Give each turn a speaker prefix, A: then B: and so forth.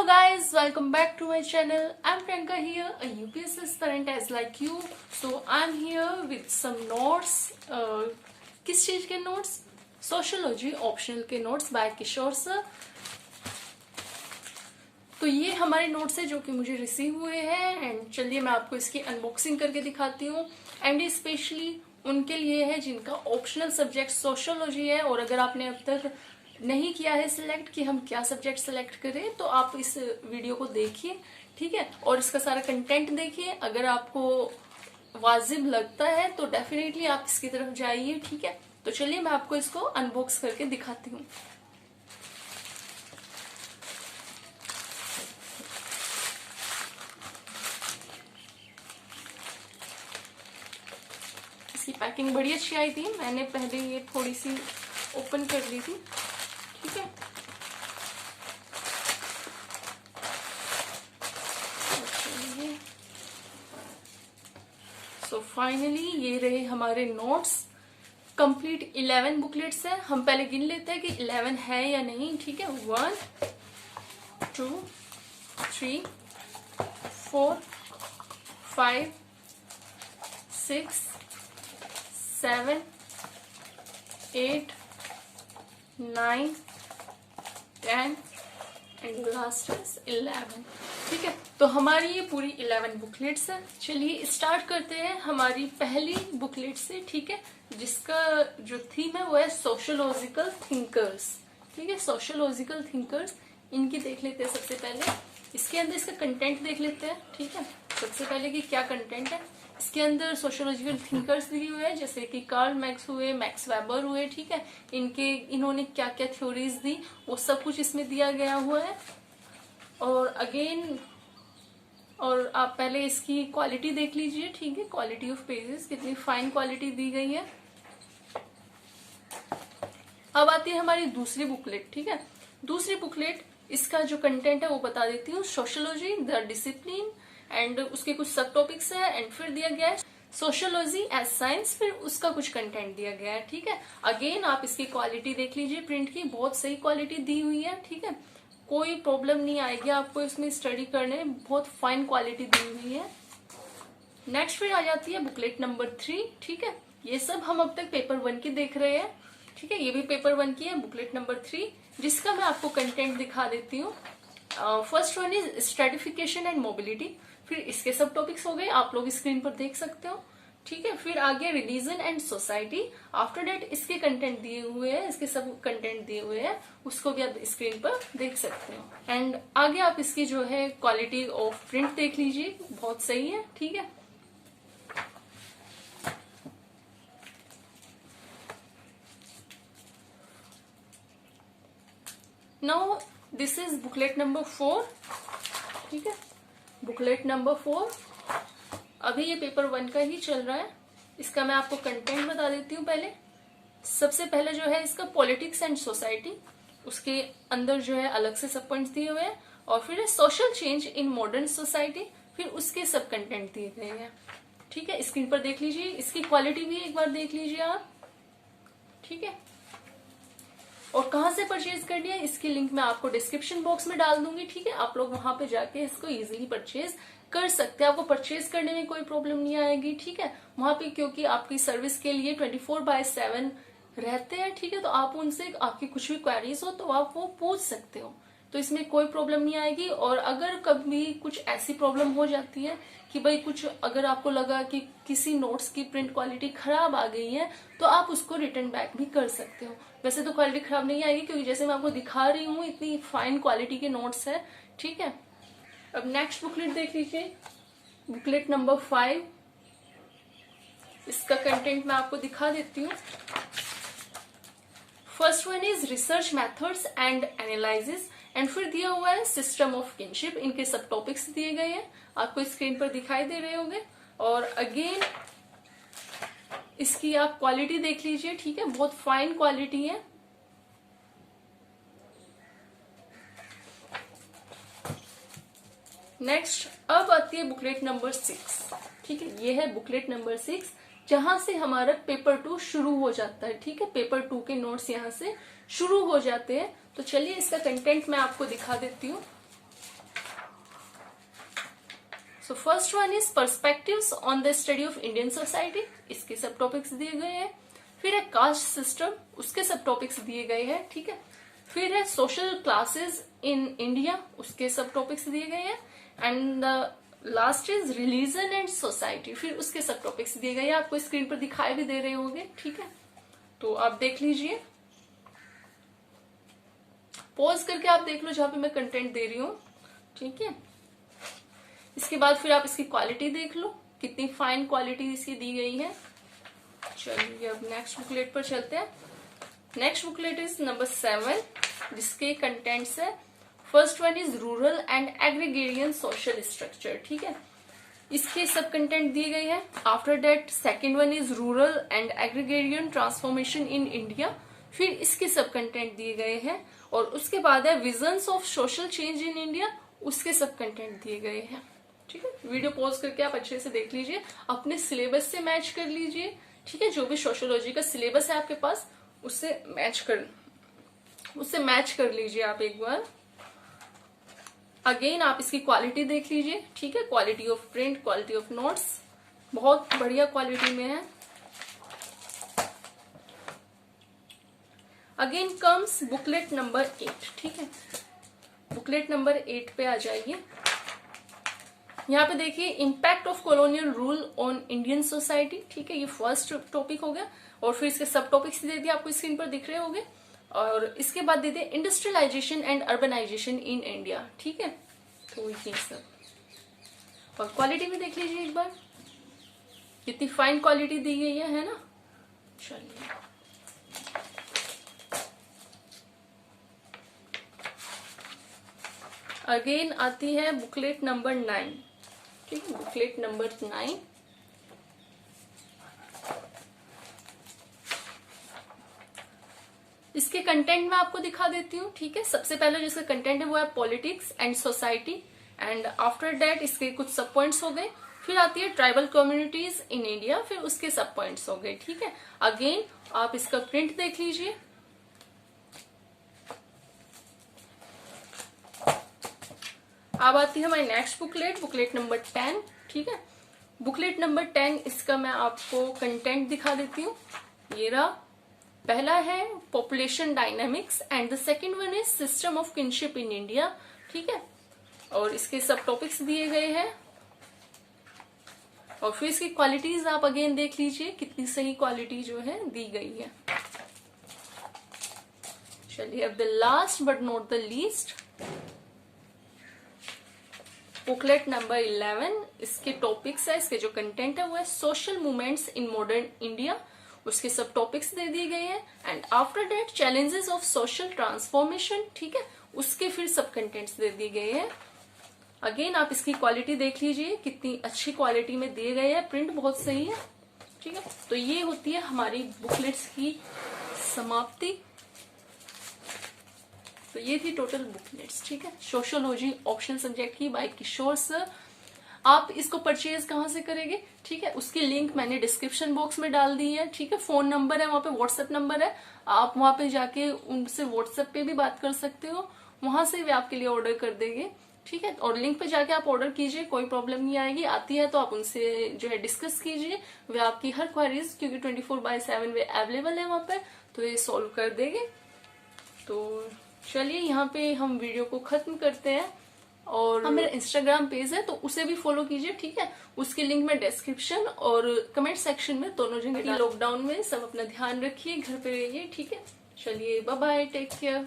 A: Hello guys, welcome back to my channel. I'm Priyanka here, a UPSC aspirant as like you. So I'm here with some notes. किस चीज के notes? Sociology optional के notes bye किशोर sir. तो ये हमारे notes है जो कि मुझे रिसीव हुए हैं एंड चलिए मैं आपको इसकी अनबॉक्सिंग करके दिखाती हूँ. एंड स्पेशली उनके लिए है जिनका ऑप्शनल सब्जेक्ट सोशियोलॉजी है. और अगर आपने अब तक नहीं किया है सिलेक्ट कि हम क्या सब्जेक्ट सिलेक्ट करें तो आप इस वीडियो को देखिए, ठीक है, और इसका सारा कंटेंट देखिए. अगर आपको वाजिब लगता है तो डेफिनेटली आप इसकी तरफ जाइए, ठीक है. तो चलिए मैं आपको इसको अनबॉक्स करके दिखाती हूँ. इसकी पैकिंग बड़ी अच्छी आई थी. मैंने पहले ये थोड़ी सी ओपन कर ली थी, ठीक है. सो फाइनली ये रहे हमारे नोट्स. कंप्लीट 11 बुकलेट्स है. हम पहले गिन लेते हैं कि 11 है या नहीं, ठीक है. 1 2 3 4 5 6 7 8 9 10 एंड लास्ट इज 11, ठीक है. तो हमारी ये पूरी 11 बुकलेट्स है. चलिए स्टार्ट करते हैं हमारी पहली बुकलेट से, ठीक है, जिसका जो थीम है वो है सोशियोलॉजिकल थिंकर्स, ठीक है. सोशियोलॉजिकल थिंकर्स इनकी देख लेते हैं सबसे पहले. इसके अंदर इसका कंटेंट देख लेते हैं, ठीक है. सबसे पहले कि क्या कंटेंट है. इसके अंदर सोशियोलॉजिकल थिंकर्स दिए हुए हैं जैसे कि कार्ल मैक्स हुए, मैक्स वेबर हुए, ठीक है. इन्होंने क्या क्या थ्योरीज दी वो सब कुछ इसमें दिया गया हुआ है. और अगेन और आप पहले इसकी क्वालिटी देख लीजिए, ठीक है. क्वालिटी ऑफ पेजेस कितनी फाइन क्वालिटी दी गई है. अब आती है हमारी दूसरी बुकलेट, ठीक है. दूसरी बुकलेट इसका जो कंटेंट है वो बता देती हूँ. सोशियोलॉजी द डिसिप्लिन एंड उसके कुछ सब टॉपिक्स है एंड फिर दिया गया है सोशियोलॉजी एज साइंस, फिर उसका कुछ कंटेंट दिया गया है, ठीक है. अगेन आप इसकी क्वालिटी देख लीजिए प्रिंट की. बहुत सही क्वालिटी दी हुई है, ठीक है. कोई प्रॉब्लम नहीं आएगी आपको इसमें स्टडी करने में. बहुत फाइन क्वालिटी दी हुई है. नेक्स्ट फिर आ जाती है बुकलेट नंबर 3, ठीक है. ये सब हम अब तक पेपर 1 की देख रहे हैं, ठीक है. ये भी पेपर 1 की है बुकलेट नंबर 3, जिसका मैं आपको कंटेंट दिखा देती हूँ. First one is stratification and mobility. फिर इसके सब टॉपिक्स हो गए, आप लोग स्क्रीन पर देख सकते हो, ठीक है. फिर आगे religion and society. After that इसके कंटेंट दिए हुए हैं, इसके सब कंटेंट दिए हुए हैं, उसको भी आप स्क्रीन पर देख सकते हो. एंड आगे आप इसकी जो है क्वालिटी ऑफ प्रिंट देख लीजिए, बहुत सही है, ठीक है. Now this is booklet number 4, ठीक है. बुकलेट नंबर 4 अभी ये पेपर 1 का ही चल रहा है. इसका मैं आपको कंटेंट बता देती हूँ. पहले सबसे पहले जो है इसका पॉलिटिक्स एंड सोसाइटी. उसके अंदर जो है अलग से सब पॉइंट्स दिए हुए हैं. और फिर social change in modern society. फिर उसके सब कंटेंट दिए गए हैं, ठीक है. स्क्रीन पर देख लीजिए. इसकी क्वालिटी भी एक बार देख लीजिए आप, ठीक है. और कहाँ से परचेज करनी है इसकी लिंक मैं आपको डिस्क्रिप्शन बॉक्स में डाल दूंगी, ठीक है. आप लोग वहां पे जाके इसको इजीली परचेज कर सकते हैं. आपको परचेज करने में कोई प्रॉब्लम नहीं आएगी, ठीक है. वहां पे क्योंकि आपकी सर्विस के लिए 24/7 रहते हैं, ठीक है. तो आप उनसे आपकी कुछ भी क्वेरीज हो तो आप वो पूछ सकते हो. तो इसमें कोई प्रॉब्लम नहीं आएगी. और अगर कभी कुछ ऐसी प्रॉब्लम हो जाती है कि भाई कुछ अगर आपको लगा कि किसी नोट्स की प्रिंट क्वालिटी खराब आ गई है तो आप उसको रिटर्न बैक भी कर सकते हो. वैसे तो क्वालिटी खराब नहीं आएगी क्योंकि जैसे मैं आपको दिखा रही हूँ इतनी फाइन क्वालिटी के नोट्स है, ठीक है. अब नेक्स्ट बुकलेट देख लीजिए, बुकलेट नंबर 5. इसका कंटेंट मैं आपको दिखा देती हूँ. First one is research methods and analysis. And फिर दिया हुआ है सिस्टम ऑफ किनशिप. इनके सब टॉपिक्स दिए गए हैं, आपको स्क्रीन पर दिखाई दे रहे होंगे. और अगेन इसकी आप क्वालिटी देख लीजिए, ठीक है. बहुत फाइन क्वालिटी है. नेक्स्ट अब आती है बुकलेट नंबर 6, ठीक है. ये है बुकलेट नंबर 6 जहां से हमारा पेपर 2 शुरू हो जाता है, ठीक है. पेपर 2 के नोट्स यहां से शुरू हो जाते हैं. तो चलिए इसका कंटेंट मैं आपको दिखा देती हूँ. So first one is perspectives on the study of Indian society, इसके सब टॉपिक्स दिए गए हैं। फिर है कास्ट सिस्टम, उसके सब टॉपिक्स दिए गए हैं, ठीक है। फिर है सोशल क्लासेस इन इंडिया, उसके सब टॉपिक्स दिए गए हैं। And last is religion and society, फिर उसके सब टॉपिक्स दिए गए हैं, आपको स्क्रीन पर दिखाई भी दे रहे होंगे, ठीक है। तो आप देख लीजिए, पॉज करके आप देख लो जहां पे मैं कंटेंट दे रही हूँ, ठीक है। इसके बाद फिर आप इसकी क्वालिटी देख लो, कितनी फाइन क्वालिटी इसकी दी गई है। चलिए अब नेक्स्ट बुकलेट पर चलते हैं। नेक्स्ट बुकलेट इज नंबर 7, जिसके कंटेंट्स है, first one is rural and agrarian social structure, ठीक है। इसके सब कंटेंट दिए गए हैं। After that second one is rural and agrarian transformation in India, फिर इसके सब कंटेंट दिए गए हैं। और उसके बाद है visions of social change in India, उसके सब कंटेंट दिए गए हैं, ठीक है। वीडियो पॉज करके आप अच्छे से देख लीजिए, अपने सिलेबस से मैच कर लीजिए, ठीक है। जो भी सोशियोलॉजी का सिलेबस है आपके पास उससे मैच कर लीजिए आप एक बार। अगेन आप इसकी क्वालिटी देख लीजिए, ठीक है। Quality of print, quality of notes बहुत बढ़िया क्वालिटी में है। अगेन कम्स बुकलेट नंबर 8, ठीक है। बुकलेट नंबर 8 पे आ जाइए। यहाँ पे देखिए impact of colonial rule on Indian society, ठीक है। ये फर्स्ट टॉपिक हो गया। और फिर इसके सब टॉपिक्स दे दिए, आपको स्क्रीन पर दिख रहे होंगे। और इसके बाद दे दिए industrialisation and urbanisation in India, ठीक है। तो ये सब, और क्वालिटी भी देख लीजिए एक बार, कितनी फाइन क्वालिटी दी गई है ना। चलिए अगेन आती है बुकलेट नंबर 9, ठीक है। बुकलेट नंबर 9, इसके कंटेंट मैं आपको दिखा देती हूँ, ठीक है। सबसे पहले जिसका कंटेंट है वो है politics and society, and after that इसके कुछ सब पॉइंट्स हो गए। फिर आती है ट्राइबल कम्युनिटीज इन इंडिया, फिर उसके सब पॉइंट्स हो गए, ठीक है। अगेन आप इसका प्रिंट देख लीजिए। अब आती है हमारी नेक्स्ट बुकलेट, बुकलेट नंबर 10, ठीक है। बुकलेट नंबर 10, इसका मैं आपको कंटेंट दिखा देती हूँ। ये रहा, पहला है population dynamics and the second one is system of kinship in India, ठीक है। और इसके सब टॉपिक्स दिए गए हैं। और फिर इसकी क्वालिटीज आप अगेन देख लीजिए, कितनी सही क्वालिटी जो है दी गई है। चलिए अब the last but not the least, booklet number 11, इसके टॉपिक्स है, इसके जो कंटेंट है वो है social movements in modern India, उसके सब टॉपिक्स दे दिए गए हैं। And after that challenges of social transformation, ठीक है, उसके फिर सब कंटेंट्स दे दिए गए हैं। अगेन आप इसकी क्वालिटी देख लीजिए, कितनी अच्छी क्वालिटी में दिए गए हैं, प्रिंट बहुत सही है, ठीक है। तो ये होती है हमारी बुकलेट्स की समाप्ति। तो ये थी टोटल बुकलेट्स, ठीक है, सोशियोलॉजी ऑप्शनल सब्जेक्ट की बाय किशोर सर। आप इसको परचेज कहाँ से करेंगे, ठीक है, उसकी लिंक मैंने डिस्क्रिप्शन बॉक्स में डाल दी है, ठीक है। फोन नंबर है वहां पे, व्हाट्सएप नंबर है, आप वहां पे जाके उनसे व्हाट्सएप पे भी बात कर सकते हो, वहां से वे आपके लिए ऑर्डर कर देंगे, ठीक है। और लिंक पे जाके आप ऑर्डर कीजिए, कोई प्रॉब्लम नहीं आएगी। आती है तो आप उनसे जो है डिस्कस कीजिए, वे आपकी हर क्वेरीज, क्योंकि 24/7 वे अवेलेबल है वहां पे, तो ये सॉल्व कर देंगे। तो चलिए यहाँ पे हम वीडियो को खत्म करते हैं। और मेरा इंस्टाग्राम पेज है तो उसे भी फॉलो कीजिए, ठीक है। उसकी लिंक मैं डिस्क्रिप्शन और कमेंट सेक्शन में दोनों जगह। लॉकडाउन में सब अपना ध्यान रखिए, घर पे रहिए, ठीक है। चलिए बाय बाय, टेक केयर।